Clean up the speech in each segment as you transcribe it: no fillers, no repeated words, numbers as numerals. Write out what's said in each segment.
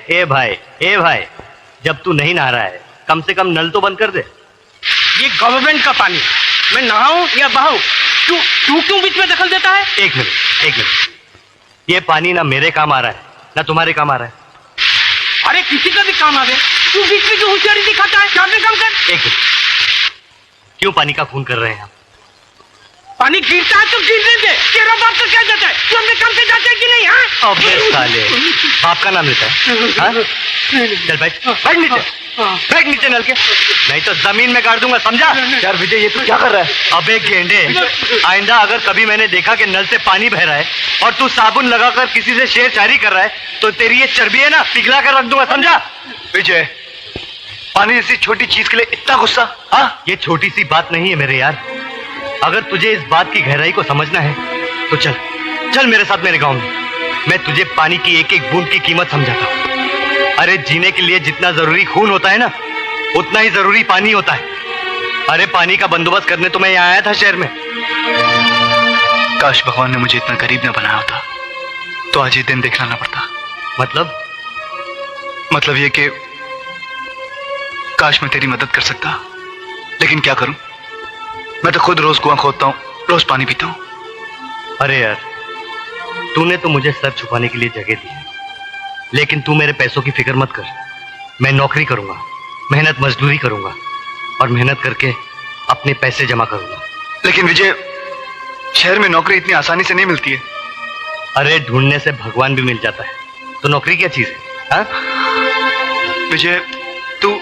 ए भाई, जब तू नहीं नहा रहा है कम से कम नल तो बंद कर दे। ये गवर्नमेंट का पानी, मैं नहाऊं या बहाऊं? तू क्यों बीच में दखल देता है? एक मिनट, ये पानी ना मेरे काम आ रहा है ना तुम्हारे काम आ रहा है। अरे किसी का भी काम आवे, तू बीच में क्यों होशियारी दिखाता है? क्या काम कर। एक मिनट, क्यों पानी का खून कर रहे हैं आप? पानी गिरता है तो गिरने दे, तेरा बाप तो क्या जाता है? तू अपने काम से जाता है कि नहीं? हाँ, अबे साले, बाप का नाम लेता है? हाँ? चल बैठ नीचे नल के, नहीं तो जमीन में गाड़ दूंगा, समझा? यार विजय, ये तू क्या कर रहा है? अबे गेंडे, आइंदा अगर कभी मैंने देखा कि नल से पानी बह रहा है और तू साबुन लगाकर किसी से शेरशायरी कर रहा है तो तेरी ये चर्बी है ना, पिघला कर रख दूंगा, समझा? विजय, पानी जैसी छोटी चीज के लिए इतना गुस्सा? हाँ, ये छोटी सी बात नहीं है मेरे यार। अगर तुझे इस बात की गहराई को समझना है तो चल मेरे साथ मेरे गांव में, मैं तुझे पानी की एक एक बूंद की कीमत समझाता हूँ। अरे जीने के लिए जितना जरूरी खून होता है ना, उतना ही जरूरी पानी होता है। अरे पानी का बंदोबस्त करने तो मैं यहाँ आया था शहर में। काश भगवान ने मुझे इतना गरीब न बनाया होता तो आज ये दिन देखना ना पड़ता। मतलब ये कि काश मैं तेरी मदद कर सकता, लेकिन क्या करूं, मैं तो खुद रोज कुआं खोदता हूं, रोज पानी पीता हूं। अरे यार, तूने तो मुझे सर छुपाने के लिए जगह दी है, लेकिन तू मेरे पैसों की फिक्र मत कर। मैं नौकरी करूंगा, मेहनत मजदूरी करूंगा और मेहनत करके अपने पैसे जमा करूंगा। लेकिन विजय, शहर में नौकरी इतनी आसानी से नहीं मिलती है। अरे ढूंढने से भगवान भी मिल जाता है, तो नौकरी क्या चीज है? हाँ? विजय, तू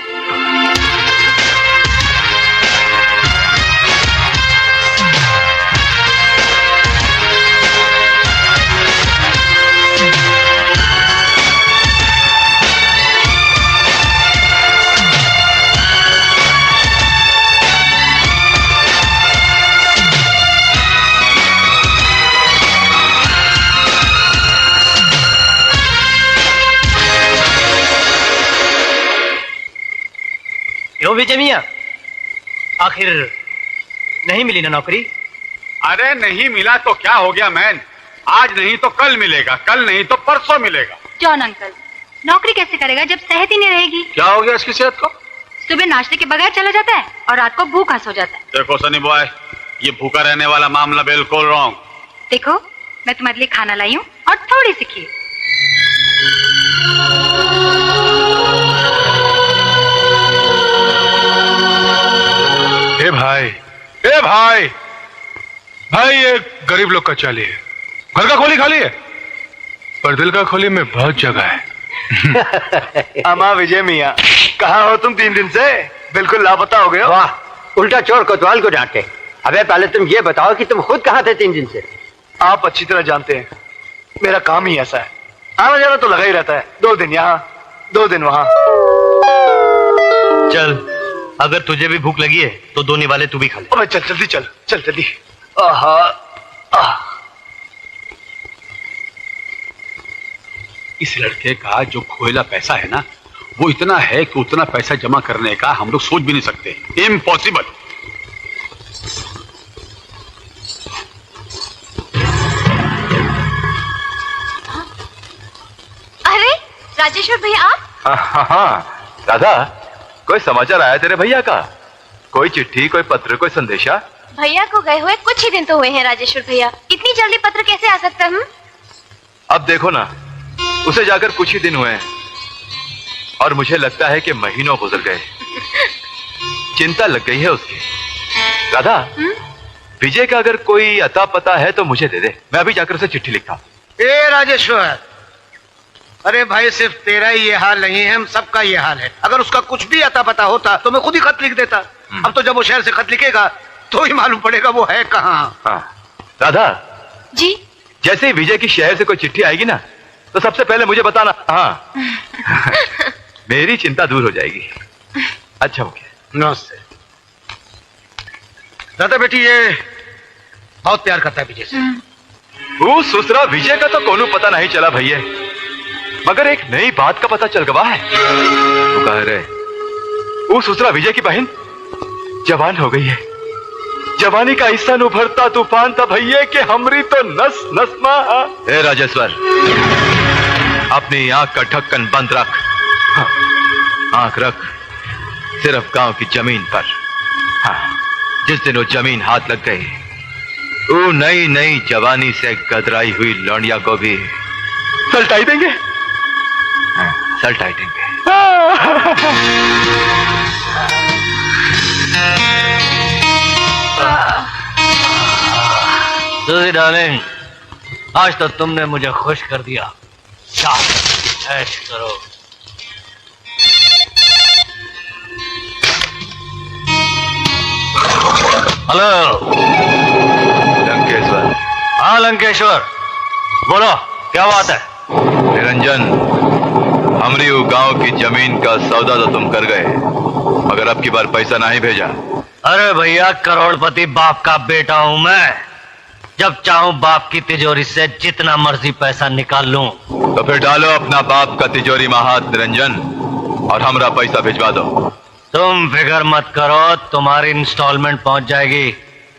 क्यों विजय मियां, आखिर नहीं मिली ना नौकरी? अरे नहीं मिला तो क्या हो गया मैन, आज नहीं तो कल मिलेगा, कल नहीं तो परसों मिलेगा। जॉन अंकल, नौकरी कैसे करेगा जब सेहत ही नहीं रहेगी? क्या हो गया इसकी सेहत को? सुबह नाश्ते के बगैर चला जाता है और रात को भूखा सो जाता है। देखो सनी बॉय, ये भूखा रहने वाला मामला बिल्कुल रॉन्ग। देखो, मैं तुम्हारे लिए खाना लाई हूँ और थोड़ी सी खीर। ए भाई, ये गरीब लोग का चाली है। घर का खोली खाली है पर दिल का खोली में बहुत जगह है। अमा विजय मियाँ, कहाँ हो तुम 3 दिन से? बिल्कुल लापता हो गए हो। वाह, उल्टा चोर कोतवाल को डांटे। अबे पहले तुम ये बताओ कि तुम खुद कहाँ थे 3 दिन से? आप अच्छी तरह जानते हैं, मेरा काम ही ऐसा है, आना जाना तो लगा ही रहता है। 2 दिन यहाँ 2 दिन वहाँ। चल, अगर तुझे भी भूख लगी है तो 2 निवाले तू भी खा ले। अबे चल जल्दी, चल जल्दी। इस लड़के का जो खोएला पैसा है ना, वो इतना है कि उतना पैसा जमा करने का हम लोग सोच भी नहीं सकते। इम्पॉसिबल। अरे राजेश्वर भैया, आप? हाँ राधा, कोई समाचार आया तेरे भैया का? कोई चिट्ठी, कोई पत्र, कोई संदेशा? भैया को गए हुए कुछ ही दिन तो हुए हैं राजेश्वर भैया, इतनी जल्दी पत्र कैसे आ सकता है? अब देखो ना, उसे जाकर कुछ ही दिन हुए हैं और मुझे लगता है कि महीनों गुजर गए। चिंता लग गई है उसकी। राधा, विजय का अगर कोई अता पता है तो मुझे दे दे, मैं अभी जाकर उसे चिट्ठी लिखता हूं। ए राजेश्वर, अरे भाई सिर्फ तेरा ही ये हाल नहीं है, हम सबका ये हाल है। अगर उसका कुछ भी अता पता होता तो मैं खुद ही खत लिख देता। अब तो जब वो शहर से खत लिखेगा तो ही मालूम पड़ेगा वो है कहाँ। हाँ राधा जी, जैसे ही विजय की शहर से कोई चिट्ठी आएगी ना तो सबसे पहले मुझे बताना। हाँ मेरी चिंता दूर हो जाएगी। अच्छा हो गया। नमस्ते। दादा बेटी ये बहुत प्यार करता है विजय से। वो सुसरा विजय का तो कोनो पता नहीं चला भैया, मगर एक नई बात का पता चल गवा है। वो कह रहे वो सुसरा विजय की बहन जवान हो गई है। जवानी का हिस्सा उभरता तूफान था भैया कि हमरी तो नस नस मा। ए राजेश्वर, अपनी आंख का ढक्कन बंद रख। आंख रख सिर्फ गांव की जमीन पर। जिस दिन वो जमीन हाथ लग गई, वो नई नई जवानी से गदराई हुई लौंडिया को भी सलटाई देंगे। सलटाई देंगे। सुजी डार्लिंग, आज तो तुमने मुझे खुश कर दिया। ऐश करो। हेलो लंकेश्वर। हाँ लंकेश्वर, बोलो क्या बात है? निरंजन, हमरी गांव की जमीन का सौदा तो तुम कर गए, मगर अब की बार पैसा नहीं भेजा। अरे भैया, करोड़पति बाप का बेटा हूं मैं। जब चाहूं बाप की तिजोरी से जितना मर्जी पैसा निकाल लूं। तो फिर डालो अपना बाप का तिजोरी में हाथ निरंजन, और हमरा पैसा भिजवा दो। तुम फिक्र मत करो, तुम्हारी इंस्टॉलमेंट पहुंच जाएगी।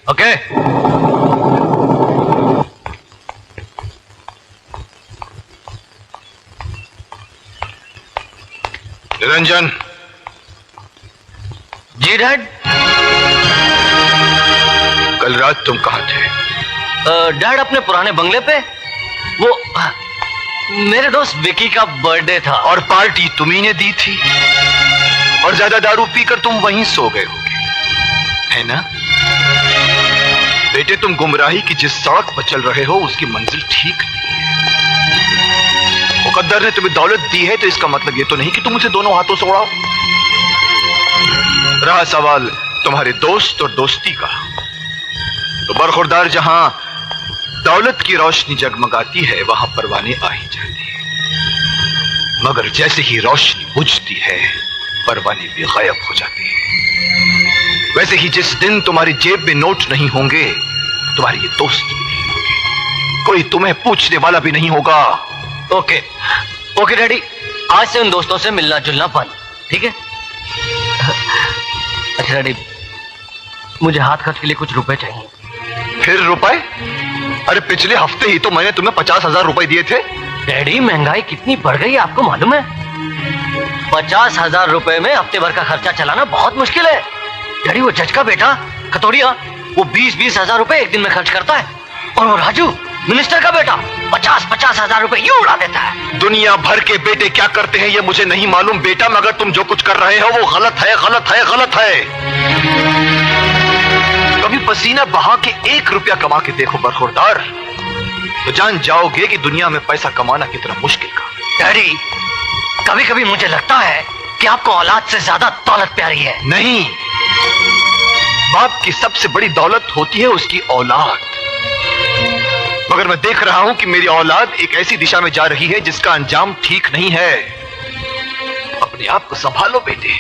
ओके? निरंजन। जी डैड। कल रात तुम कहाँ थे? डैड अपने पुराने बंगले पे। वो मेरे दोस्त विकी का बर्थडे था। और पार्टी तुम्ही ने दी थी, और ज्यादा दारू पीकर तुम वहीं सो गए होगे, है ना? बेटे, तुम गुमराही की जिस सड़क पर चल रहे हो उसकी मंजिल ठीक नहीं है। मुकद्दर ने तुम्हें दौलत दी है तो इसका मतलब ये तो नहीं कि तुम उसे दोनों हाथों से उड़ाओ। रहा सवाल तुम्हारे दोस्त और दोस्ती का, तो बरखुरदार जहां दौलत की रोशनी जगमगाती है वहां परवाने आ ही जाते हैं, मगर जैसे ही रोशनी बुझती है परवाने भी गायब हो जाते हैं। वैसे ही जिस दिन तुम्हारी जेब में नोट नहीं होंगे, तुम्हारे ये दोस्त भी नहीं होंगे, कोई तुम्हें पूछने वाला भी नहीं होगा। ओके ओके डैडी, आज से उन दोस्तों से मिलना जुलना बंद, ठीक है? अच्छा डैडी, मुझे हाथ खर्च के लिए कुछ रुपए चाहिए। फिर रुपए? अरे पिछले हफ्ते ही तो मैंने तुम्हें 50,000 रुपए दिए थे। डैडी, महंगाई कितनी बढ़ गई है आपको मालूम है? 50,000 रुपए में हफ्ते भर का खर्चा चलाना बहुत मुश्किल है। डैडी, वो जज का बेटा खतौड़िया, वो 20-20 हजार रुपए एक दिन में खर्च करता है, और वो राजू मिनिस्टर का बेटा 50-50 हजार रुपए यूं उड़ा देता है। दुनिया भर के बेटे क्या करते हैं ये मुझे नहीं मालूम बेटा, मगर तुम जो कुछ कर रहे हो वो गलत है, गलत है, गलत है। कभी पसीना बहा के 1 रुपया कमा के देखो बरखुरदार, तो जान जाओगे कि दुनिया में पैसा कमाना कितना मुश्किल काम है। डैडी, कभी कभी मुझे लगता है कि आपको औलाद से ज्यादा दौलत प्यारी है। नहीं, बाप की सबसे बड़ी दौलत होती है उसकी औलाद, मगर मैं देख रहा हूं कि मेरी औलाद एक ऐसी दिशा में जा रही है जिसका अंजाम ठीक नहीं है। अपने आप को संभालो बेटे,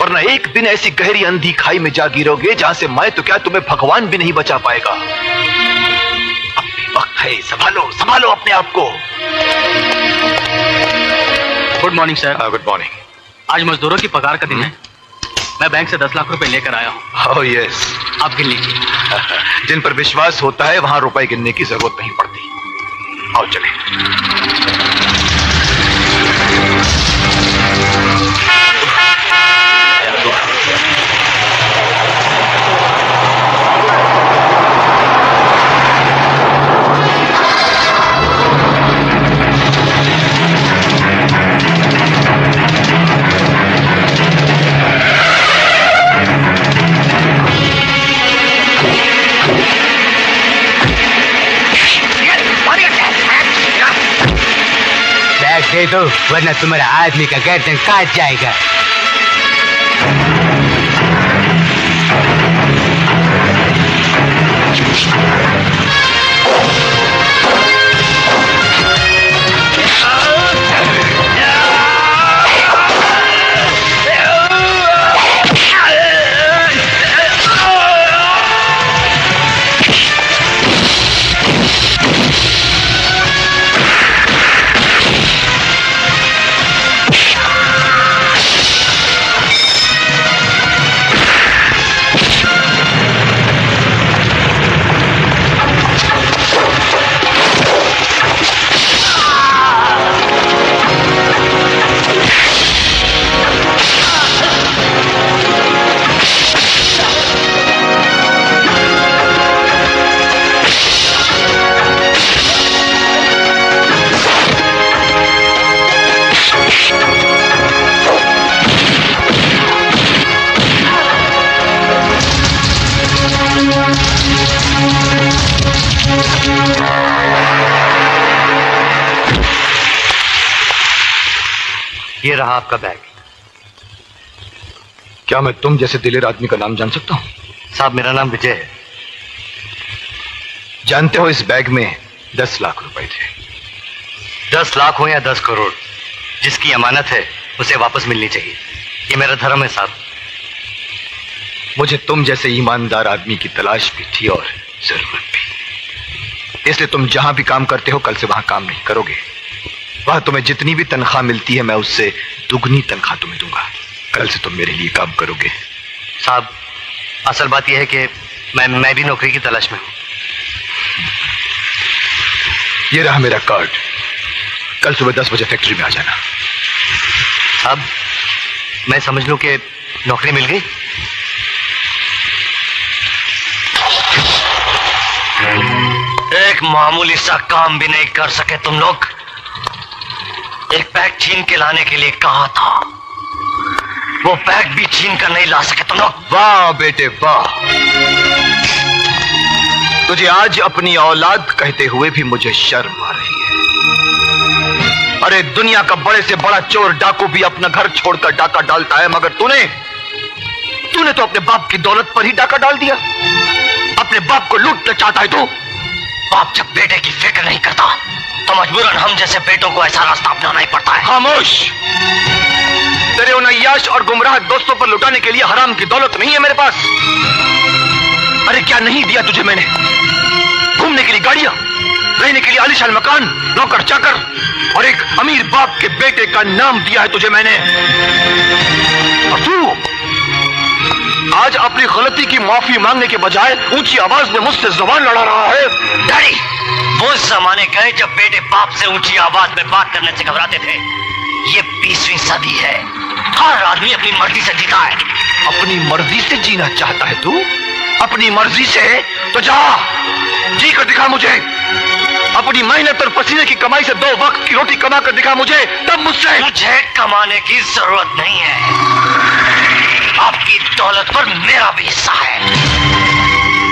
वरना एक दिन ऐसी गहरी अंधी खाई में जा गिरोगे जहां से मैं तो क्या तुम्हें भगवान भी नहीं बचा पाएगा। अपने वक्त है, संभालो संभालो अपने आप को। Good morning sir. Good morning. आज मजदूरों की पगार का दिन है। मैं बैंक से 10 लाख रुपए लेकर आया हूँ। ओह यस, आप गिन लीजिए। जिन पर विश्वास होता है वहां रुपए गिनने की जरूरत नहीं पड़ती। आओ चले। दे दो, वरना तुम्हारा आदमी का गर्दन काट जाएगा। ये रहा आपका बैग। क्या मैं तुम जैसे दिलेर आदमी का नाम जान सकता हूं? साहब, मेरा नाम विजय है। जानते हो, इस बैग में 10 लाख रुपए थे। 10 लाख हो या 10 करोड़, जिसकी अमानत है उसे वापस मिलनी चाहिए। ये मेरा धर्म है साहब। मुझे तुम जैसे ईमानदार आदमी की तलाश भी थी और जरूरत भी। इसलिए तुम जहां भी काम करते हो, कल से वहां काम नहीं करोगे। वहां तुम्हें जितनी भी तनख्वाह मिलती है, मैं उससे दुगनी तनख्वाह तुम्हें दूंगा। कल से तुम मेरे लिए काम करोगे। साहब, असल बात यह है कि मैं भी नौकरी की तलाश में हूं। ये रहा मेरा कार्ड। कल सुबह 10 बजे फैक्ट्री में आ जाना। साहब, मैं समझ लूं कि नौकरी मिल गई? एक मामूली सा काम भी नहीं कर सके तुम लोग। एक बैग छीन के लाने के लिए कहा था, वो बैग भी छीन कर नहीं ला सके तुम लोग। वाह बेटे वाह, तुझे आज अपनी औलाद कहते हुए भी मुझे शर्म आ रही है। अरे दुनिया का बड़े से बड़ा चोर डाकू भी अपना घर छोड़कर डाका डालता है, मगर तूने तो अपने बाप की दौलत पर ही डाका डाल दिया। अपने बाप को लूटना चाहता है तू। बाप जब बेटे की फिक्र नहीं करता तो मजबूरन हम जैसे बेटों को ऐसा रास्ता अपनाना ही पड़ता है। खामोश। तेरे उन अय्याश और गुमराह दोस्तों पर लुटाने के लिए हराम की दौलत नहीं है मेरे पास। अरे क्या नहीं दिया तुझे मैंने? घूमने के लिए गाड़ियां, रहने के लिए आलीशान मकान, नौकर चाकर और एक अमीर बाप के बेटे का नाम दिया है तुझे मैंने। और तू आज अपनी गलती की माफी मांगने के बजाय ऊंची आवाज में मुझसे जबान लड़ा रहा है। डैडी, वो जमाने गए जब बेटे बाप से ऊंची आवाज में बात करने से घबराते थे। ये 20वीं सदी है। हर आदमी अपनी मर्जी से जीता है। अपनी मर्जी से जीना चाहता है तू? अपनी मर्जी से तो जा, जी कर दिखा मुझे। अपनी मेहनत और पसीने की कमाई से 2 वक्त की रोटी कमा कर दिखा मुझे, तब मुझसे। मुझे कमाने की जरूरत नहीं है। आपकी दौलत पर मेरा भी हिस्सा है।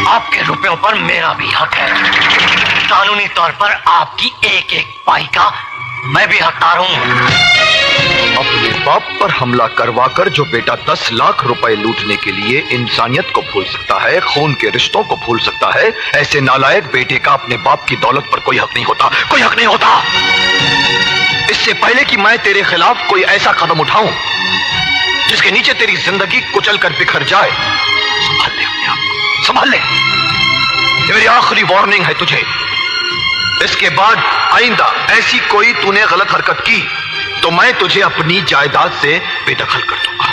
आपके रुपयों पर मेरा भी हक है। कानूनी तौर पर आपकी एक एक पाई का मैं भी हकदार हूं। अपने बाप पर हमला करवाकर जो बेटा 10 लाख रुपए लूटने के लिए इंसानियत को भूल सकता है, खून के रिश्तों को भूल सकता है, ऐसे नालायक बेटे का अपने बाप की दौलत पर कोई हक नहीं होता। कोई हक नहीं होता। इससे पहले कि मैं तेरे खिलाफ कोई ऐसा कदम उठाऊं जिसके नीचे तेरी जिंदगी कुचल कर बिखर जाए, संभाल ले अपने आप को, संभाल ले। ये मेरी आखिरी वार्निंग है तुझे। इसके बाद आइंदा ऐसी कोई तूने गलत हरकत की तो मैं तुझे अपनी जायदाद से बेदखल कर दूंगा।